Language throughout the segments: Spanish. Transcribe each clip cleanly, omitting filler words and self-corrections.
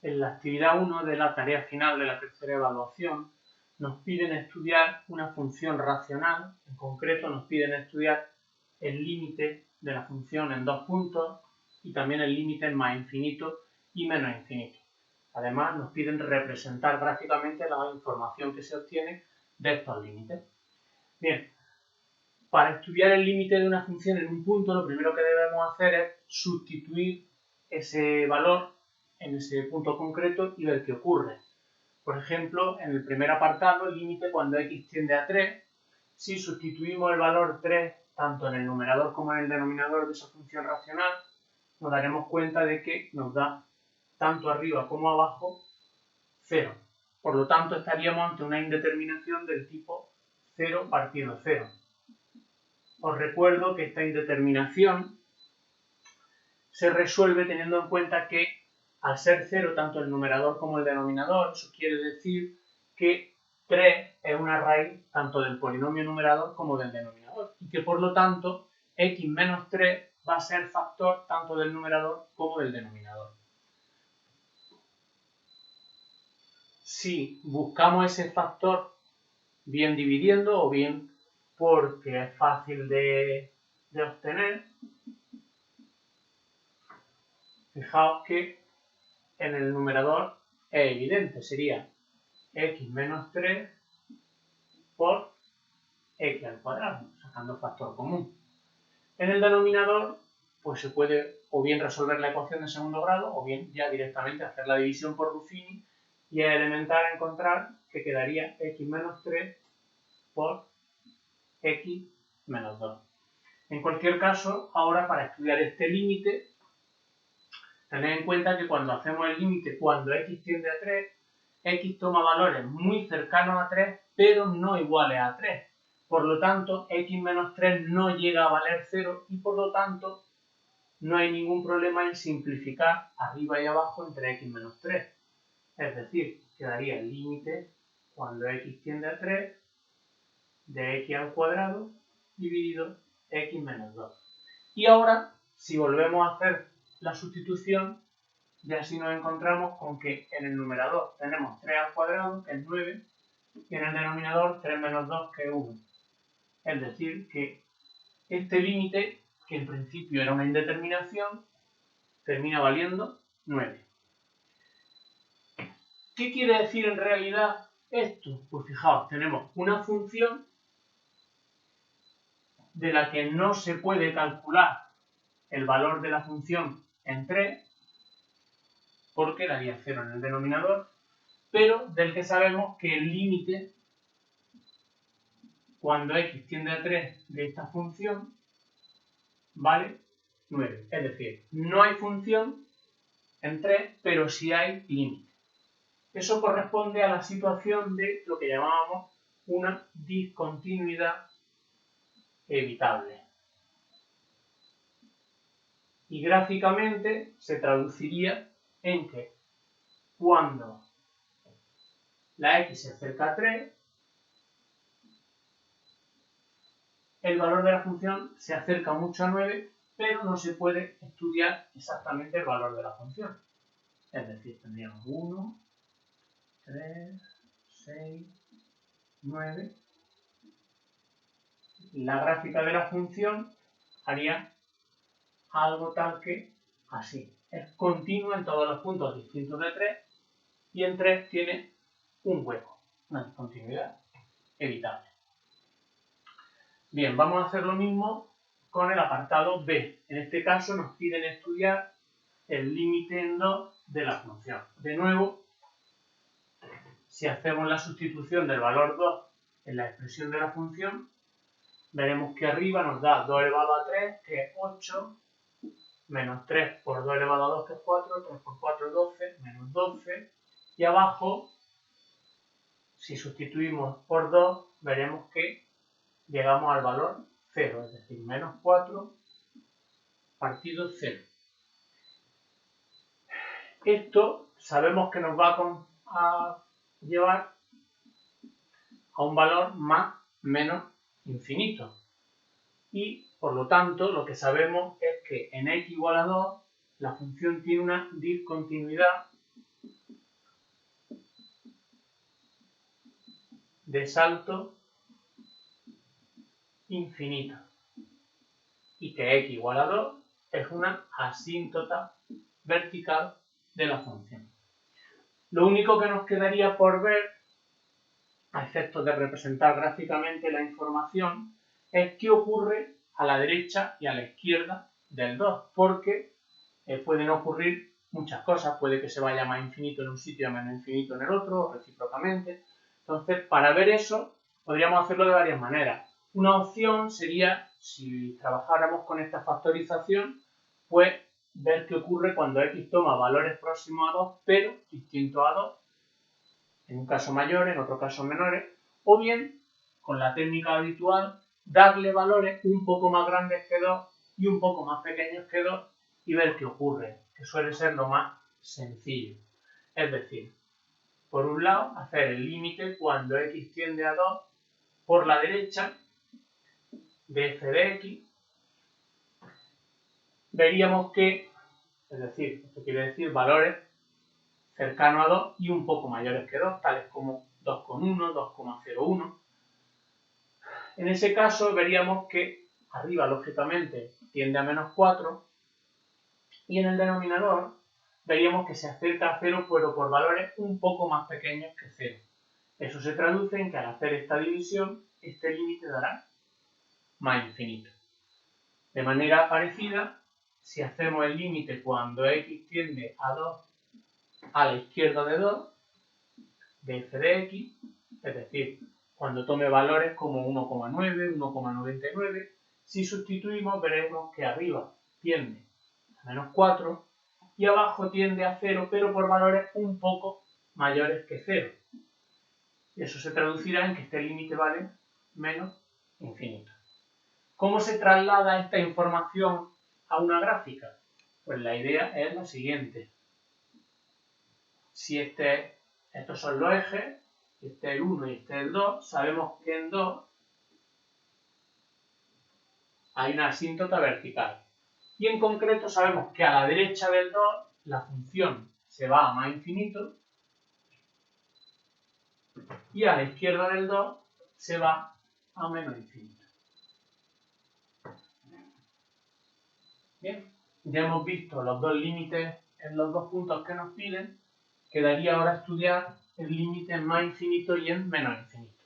en la actividad 1 de la tarea final de la tercera evaluación nos piden estudiar una función racional, en concreto nos piden estudiar el límite de la función en 2 puntos y también el límite en más infinito y menos infinito. Además nos piden representar gráficamente la información que se obtiene de estos límites. Bien, para estudiar el límite de una función en un punto, lo primero que debemos hacer es sustituir ese valor en ese punto concreto y ver qué ocurre. Por ejemplo, en el primer apartado, el límite cuando x tiende a 3, si sustituimos el valor 3 tanto en el numerador como en el denominador de esa función racional, nos daremos cuenta de que nos da tanto arriba como abajo 0. Por lo tanto, estaríamos ante una indeterminación del tipo 0 partido 0. Os recuerdo que esta indeterminación se resuelve teniendo en cuenta que al ser 0 tanto el numerador como el denominador, eso quiere decir que 3 es una raíz tanto del polinomio numerador como del denominador y que por lo tanto x menos 3 va a ser factor tanto del numerador como del denominador. Si buscamos ese factor bien dividiendo o bien porque es fácil de obtener, fijaos que en el numerador es evidente, sería x menos 3 por x al cuadrado, sacando factor común. En el denominador, pues se puede o bien resolver la ecuación de segundo grado o bien ya directamente hacer la división por Ruffini y es elemental encontrar que quedaría x menos 3 por x menos 2. En cualquier caso, ahora para estudiar este límite, tened en cuenta que cuando hacemos el límite cuando x tiende a 3, x toma valores muy cercanos a 3, pero no iguales a 3. Por lo tanto, x menos 3 no llega a valer 0 y por lo tanto no hay ningún problema en simplificar arriba y abajo entre x menos 3. Es decir, quedaría el límite cuando x tiende a 3 de x al cuadrado dividido x menos 2. Y ahora, si volvemos a hacer la sustitución, ya así nos encontramos con que en el numerador tenemos 3 al cuadrado, que es 9, y en el denominador 3 menos 2, que es 1. Es decir, que este límite, que en principio era una indeterminación, termina valiendo 9. ¿Qué quiere decir en realidad esto? Pues fijaos, tenemos una función de la que no se puede calcular el valor de la función en 3, porque daría 0 en el denominador, pero del que sabemos que el límite cuando x tiende a 3 de esta función vale 9. Es decir, no hay función en 3, pero sí hay límite. Eso corresponde a la situación de lo que llamábamos una discontinuidad evitable. Y gráficamente se traduciría en que cuando la x se acerca a 3, el valor de la función se acerca mucho a 9, pero no se puede estudiar exactamente el valor de la función. Es decir, tendríamos 1, 3, 6, 9. La gráfica de la función haría algo tal que así. Es continua en todos los puntos distintos de 3 y en 3 tiene un hueco, una discontinuidad evitable. Bien, vamos a hacer lo mismo con el apartado B. En este caso nos piden estudiar el límite en 2 de la función. De nuevo, si hacemos la sustitución del valor 2 en la expresión de la función, veremos que arriba nos da 2 elevado a 3, que es 8, menos 3 por 2 elevado a 2, que es 4, 3 por 4 es 12, menos 12, y abajo, si sustituimos por 2, veremos que llegamos al valor 0, es decir, menos 4 partido 0. Esto sabemos que nos va a llevar a un valor más menos infinito. Y, por lo tanto, lo que sabemos es que en x igual a 2, la función tiene una discontinuidad de salto infinito y que x igual a 2 es una asíntota vertical de la función. Lo único que nos quedaría por ver, a efectos de representar gráficamente la información, es qué ocurre a la derecha y a la izquierda del 2, porque pueden ocurrir muchas cosas, puede que se vaya más infinito en un sitio y a menos infinito en el otro, o recíprocamente. Entonces, para ver eso, podríamos hacerlo de varias maneras. Una opción sería, si trabajáramos con esta factorización, pues ver qué ocurre cuando x toma valores próximos a 2, pero distintos a 2, en un caso mayores, en otro caso menores, o bien, con la técnica habitual, darle valores un poco más grandes que 2 y un poco más pequeños que 2 y ver qué ocurre, que suele ser lo más sencillo. Es decir, por un lado, hacer el límite cuando x tiende a 2 por la derecha de f de x, veríamos que, es decir, esto quiere decir valores cercanos a 2 y un poco mayores que 2, tales como 2,1, 2,01. En ese caso veríamos que arriba, lógicamente, tiende a menos 4 y en el denominador veríamos que se acerca a 0 pero por valores un poco más pequeños que 0. Eso se traduce en que al hacer esta división, este límite dará más infinito. De manera parecida, si hacemos el límite cuando x tiende a 2 a la izquierda de 2, de f de x, es decir, cuando tome valores como 1,9, 1,99, si sustituimos veremos que arriba tiende a menos 4 y abajo tiende a 0, pero por valores un poco mayores que 0. Eso se traducirá en que este límite vale menos infinito. ¿Cómo se traslada esta información a una gráfica? Pues la idea es la siguiente. Si estos son los ejes, este es el 1 y este es el 2, sabemos que en 2 hay una asíntota vertical. Y en concreto sabemos que a la derecha del 2 la función se va a más infinito y a la izquierda del 2 se va a menos infinito. Bien, ya hemos visto los dos límites en los dos puntos que nos piden. Quedaría ahora estudiar el límite en más infinito y en menos infinito.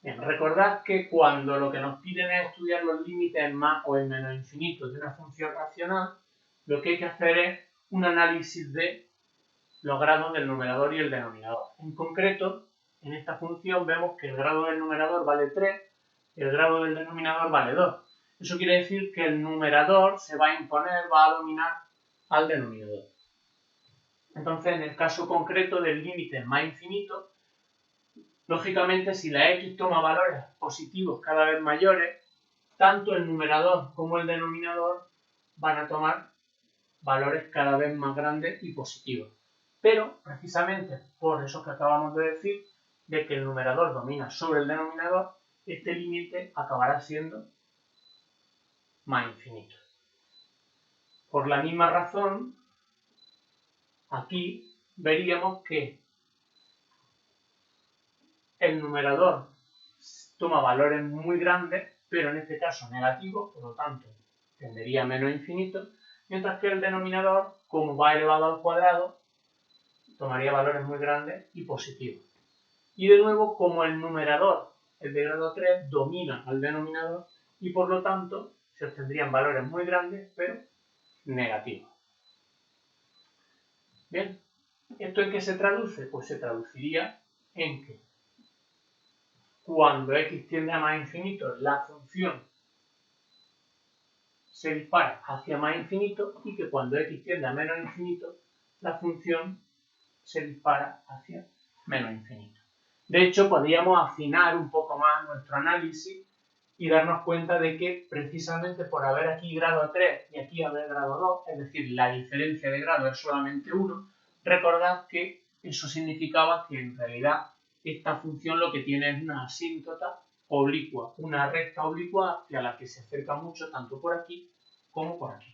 Bien, recordad que cuando lo que nos piden es estudiar los límites en más o en menos infinito de una función racional, lo que hay que hacer es un análisis de los grados del numerador y el denominador. En concreto, en esta función vemos que el grado del numerador vale 3 y el grado del denominador vale 2. Eso quiere decir que el numerador se va a imponer, va a dominar al denominador. Entonces, en el caso concreto del límite en más infinito, lógicamente, si la x toma valores positivos cada vez mayores, tanto el numerador como el denominador van a tomar valores cada vez más grandes y positivos. Pero, precisamente por eso que acabamos de decir, de que el numerador domina sobre el denominador, este límite acabará siendo más infinito. Por la misma razón, aquí veríamos que el numerador toma valores muy grandes, pero en este caso negativos, por lo tanto tendería a menos infinito, mientras que el denominador, como va elevado al cuadrado, tomaría valores muy grandes y positivos. Y de nuevo, como el numerador, el de grado 3, domina al denominador y por lo tanto se obtendrían valores muy grandes, pero negativos. Bien, ¿esto en qué se traduce? Pues se traduciría en que cuando x tiende a más infinito, la función se dispara hacia más infinito y que cuando x tiende a menos infinito, la función se dispara hacia menos infinito. De hecho, podríamos afinar un poco más nuestro análisis y darnos cuenta de que precisamente por haber aquí grado 3 y aquí haber grado 2, es decir, la diferencia de grado es solamente 1, recordad que eso significaba que en realidad esta función lo que tiene es una asíntota oblicua, una recta oblicua hacia la que se acerca mucho tanto por aquí como por aquí.